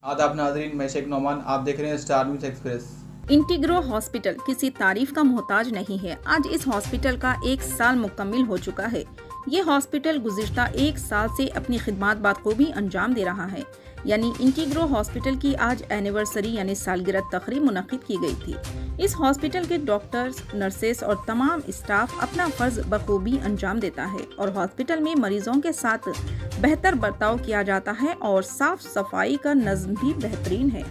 आदाब नाजरीन, मैं शेख नौमान, आप देख रहे हैं स्टार न्यूज एक्सप्रेस। इंटीग्रो हॉस्पिटल किसी तारीफ का मोहताज नहीं है। आज इस हॉस्पिटल का 1 साल मुकम्मिल हो चुका है। ये हॉस्पिटल गुज़िश्ता 1 साल से अपनी खिदमत बखूबी अंजाम दे रहा है। यानी इंटीग्रो हॉस्पिटल की आज एनिवर्सरी यानी सालगिरह तकरीब मुनक्किद की गई थी। इस हॉस्पिटल के डॉक्टर्स, नर्सेस और तमाम स्टाफ अपना फर्ज बखूबी अंजाम देता है और हॉस्पिटल में मरीजों के साथ बेहतर बर्ताव किया जाता है और साफ सफाई का नज़्म भी बेहतरीन है।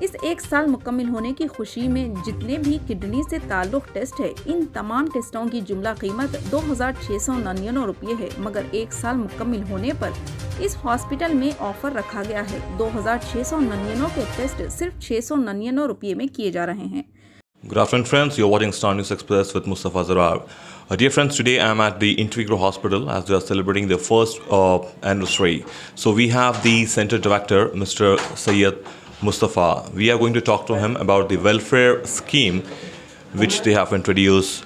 इस 1 साल मुकम्मिल होने की खुशी में जितने भी किडनी से ताल्लुक टेस्ट है, इन तमाम टेस्टों की जुमला कीमत 2699 रुपये है। मगर 1 साल मुकम्मिल होने पर इस हॉस्पिटल में ऑफर रखा गया है। 2699 के टेस्ट सिर्फ 699 रुपये में किए जा रहे हैं। Good afternoon, friends. You're watching Star News Express with Mustafa Zarar. Dear friends, today I'm at the Integro Hospital as they are celebrating their first anniversary. So we have the center director, Mr. Syed Mustafa. We are going to talk to him about the welfare scheme which they have introduced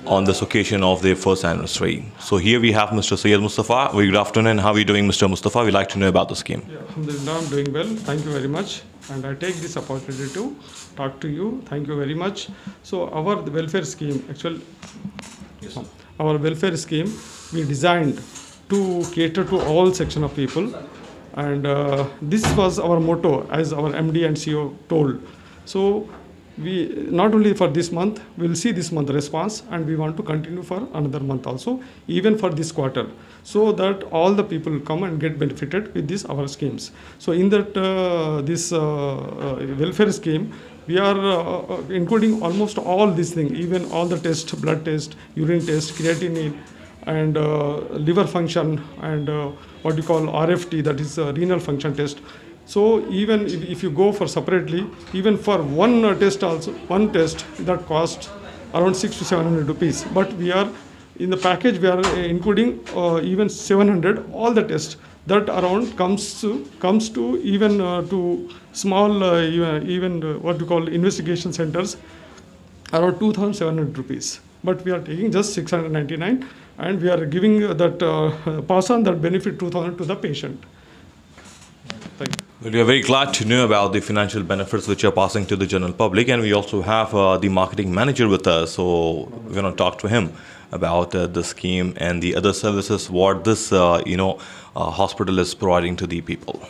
on this occasion of their first anniversary. So here we have Mr. Syed Mustafa. Very good afternoon. How are you doing, Mr. Mustafa? We'd like to know about the scheme. Yeah, Alhamdulillah, I'm doing well. Thank you very much. And I take this opportunity to talk to you. Thank you very much. So our welfare scheme, our welfare scheme, we designed to cater to all section of people. And this was our motto, as our MD and CEO told. So we not only for this month, we'll see this month response, and we want to continue for another month also, even for this quarter, so that all the people come and get benefited with this our schemes. So in that this welfare scheme, we are including almost all these things, even all the tests, blood test, urine test, creatinine, and liver function, and what you call RFT, that is renal function test. So even if you go for separately, even for one test also, one test that costs around 600 to 700 rupees. But we are in the package, we are including even 700 all the tests that around comes to even to small even what you call investigation centers, around 2,700 rupees. But we are taking just 699, and we are giving that pass on that benefit 2,000 to the patient. Thank you. Well, we are very glad to know about the financial benefits which are passing to the general public, and we also have the marketing manager with us. So we're going to talk to him about the scheme and the other services what this hospital is providing to the people.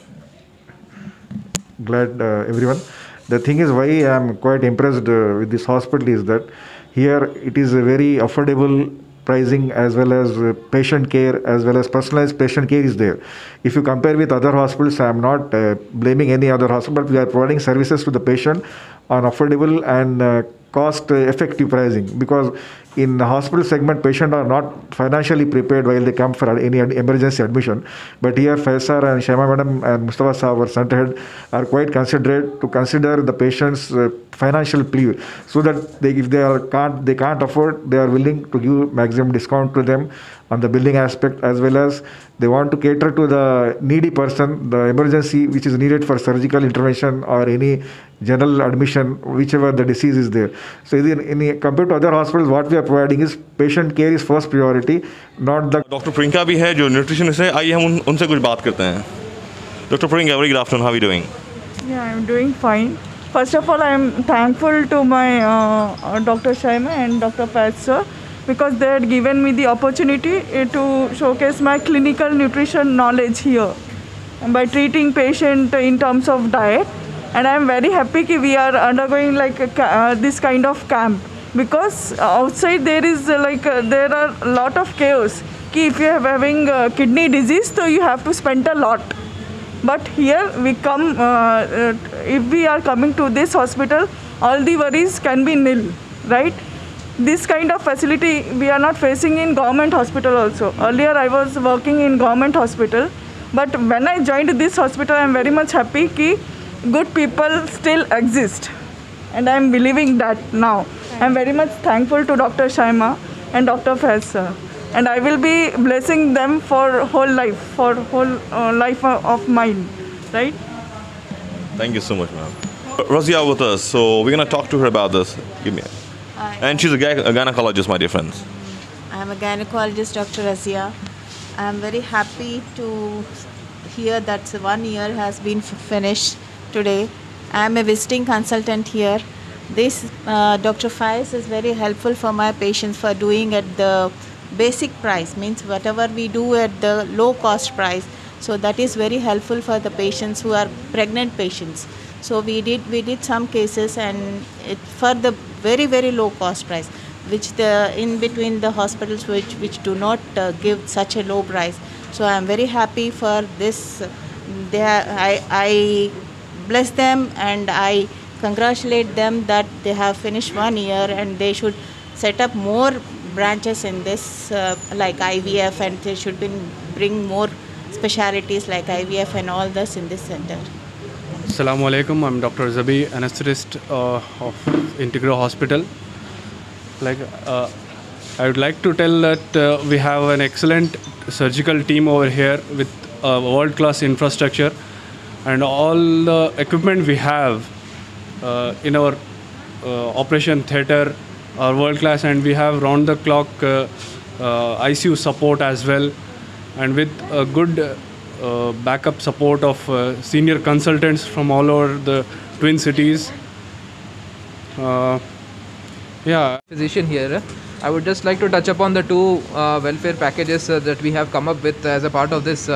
Glad everyone. The thing is, why I am quite impressed with this hospital is that here it is a very affordable pricing, as well as patient care, as well as personalized patient care is there. If you compare with other hospitals, I am not blaming any other hospital, but we are providing services to the patient on affordable and cost effective pricing, because in the hospital segment, patients are not financially prepared while they come for any emergency admission. But here Faisal and Shema madam and Mustafa sahab, our center head, are quite considerate to consider the patient's financial plea, so that if they can't afford, they are willing to give maximum discount to them on the billing aspect, as well as they want to cater to the needy person, the emergency which is needed for surgical intervention or any general admission, whichever the disease is there. So compared to other hospitals, what we are providing is patient care is first priority, not the. Doctor Priyanka भी है जो nutritionist है, आइए हम उनसे कुछ बात करते हैं. Doctor Priyanka, very good afternoon. How are you doing? Yeah, I'm doing fine. First of all, I am thankful to my Dr. Shaima and Dr. Pat sir, because they had given me the opportunity to showcase my clinical nutrition knowledge here by treating patient in terms of diet. And I am very happy that we are undergoing like this kind of camp, because outside there is there are a lot of chaos. If you are having kidney disease, so you have to spend a lot. But here we come, if we are coming to this hospital, all the worries can be nil, right? This kind of facility we are not facing in government hospital also. Earlier I was working in government hospital, but when I joined this hospital, I am very much happy that good people still exist, and I am believing that now. I am very much thankful to Dr. Shaima and Dr. Faiz sir, and I will be blessing them for whole life of mine, right? Thank you so much, ma'am. Razia with us, so we're going to talk to her about this. Give me. And she's a gynecologist, my dear friends. I'm a gynecologist, Dr. Razia. I'm very happy to here that 1 year has been finished today. I am a visiting consultant here. This Dr. Faiz is very helpful for my patients for doing at the basic price, means whatever we do at the low cost price. So that is very helpful for the patients who are pregnant patients. So we did some cases, and for the very, very low cost price, which in between the hospitals which do not give such a low price. So I am very happy for this. I bless them and I congratulate them that they have finished 1 year, and they should set up more branches in this like IVF, and they should bring more specialities like IVF and all this in this center. Assalamu alaikum. I'm Dr. Zabi, anesthetist of Integro Hospital. I would like to tell that we have an excellent surgical team over here with world-class infrastructure, and all the equipment we have in our operation theatre are world-class, and we have round-the-clock ICU support as well, and with a good backup support of senior consultants from all over the Twin Cities. Physician here. I would just like to touch upon the two welfare packages that we have come up with as a part of this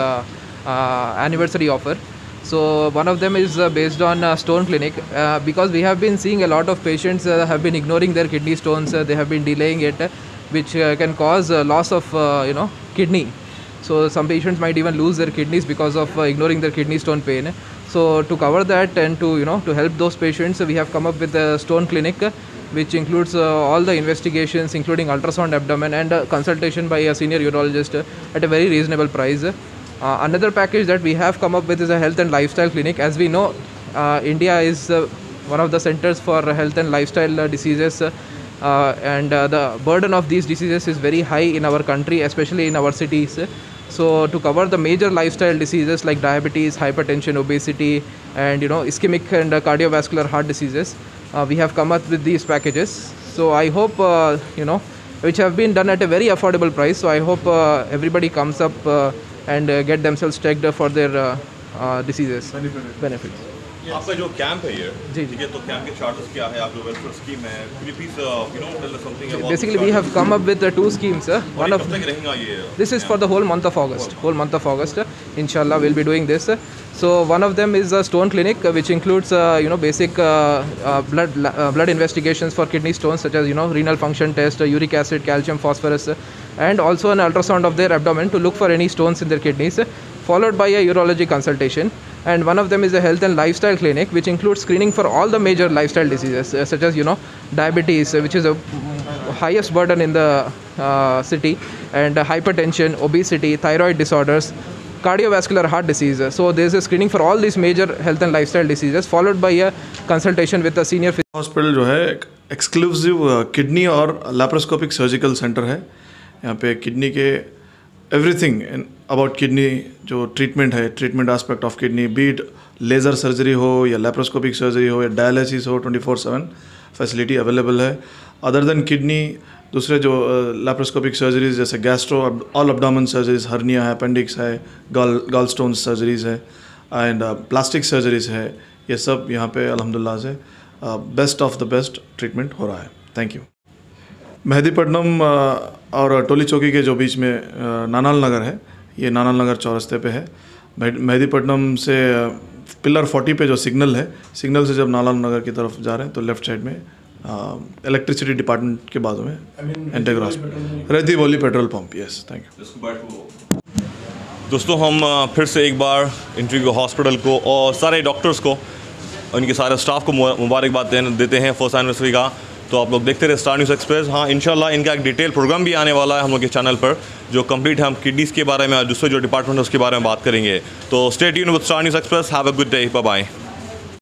anniversary offer. So one of them is based on stone clinic, because we have been seeing a lot of patients have been ignoring their kidney stones. They have been delaying it, which can cause loss of kidney. So some patients might even lose their kidneys because of ignoring their kidney stone pain. So to cover that and to help those patients, we have come up with a stone clinic, which includes all the investigations, including ultrasound abdomen and consultation by a senior urologist at a very reasonable price. Another package that we have come up with is a health and lifestyle clinic. As we know, India is one of the centers for health and lifestyle diseases, and the burden of these diseases is very high in our country, especially in our cities. So to cover the major lifestyle diseases like diabetes, hypertension, obesity, and ischemic and cardiovascular heart diseases, we have come up with these packages. So I hope which have been done at a very affordable price. So I hope everybody comes up and get themselves checked for their diseases benefits. आपका जो camp है ये, ठीक है, तो camp के charges क्या है, आप जो वेलफेयर स्कीम है, could you please tell us something about? Basically, we have come up with two schemes. One of this is for the whole month of August. Inshallah, we'll be doing this. So one of them is a stone clinic, which includes basic blood investigations for kidney stones, such as renal function test, uric acid, calcium, phosphorus, and also an ultrasound of their abdomen to look for any stones in their kidneys, followed by a urology consultation. And one of them is a health and lifestyle clinic, which includes screening for all the major lifestyle diseases, such as diabetes, which is the highest burden in the city, and hypertension, obesity, thyroid disorders, cardiovascular heart disease. So there is a screening for all these major health and lifestyle diseases, followed by a consultation with a senior hospital जो है exclusive kidney और laparoscopic surgical centre है. यहाँ पे kidney के everything about kidney जो treatment aspect of kidney, be it laser surgery हो या लैप्रोस्कोपिक सर्जरी हो या डायलिसिस हो, 24/7 फैसिलिटी अवेलेबल है. अदर देन किडनी दूसरे जो लैप्रोस्कोपिक सर्जरीज जैसे gastro all abdomen surgeries, hernia है, अपेंडिक्स है, गॉल स्टोन सर्जरीज है, एंड प्लास्टिक सर्जरीज है, ये सब यहाँ पे अल्हम्दुलिल्लाह से best of the best treatment हो रहा है. Thank you. मेहदीपट्टनम और टोली चौकी के जो बीच में नानाल नगर है, ये नानाल नगर चौरस्ते पे है. मेहदीपट्टनम से पिलर 40 पे जो सिग्नल है, सिग्नल से जब नानाल नगर की तरफ जा रहे हैं तो लेफ्ट साइड में इलेक्ट्रिसिटी डिपार्टमेंट के बाजू में इंटेग्रो हॉस्पिटल, रेती बोली petrol pump. Yes, thank you. दोस्तों, हम फिर से एक बार इंटीग्रो हॉस्पिटल को और सारे डॉक्टर्स को, उनके सारे स्टाफ को मुबारकबाद देते हैं फर्स्ट एनिवर्सरी का. तो आप लोग देखते रहे स्टार न्यूज़ एक्सप्रेस. हाँ, इंशाल्लाह इनका एक डिटेल प्रोग्राम भी आने वाला है हम लोग के चैनल पर, जो कंप्लीट है हम किडनीज़ के बारे में और दूसरे जो डिपार्टमेंट है उसके बारे में बात करेंगे. तो stay tuned with Star News Express. Have a good day. Bye bye.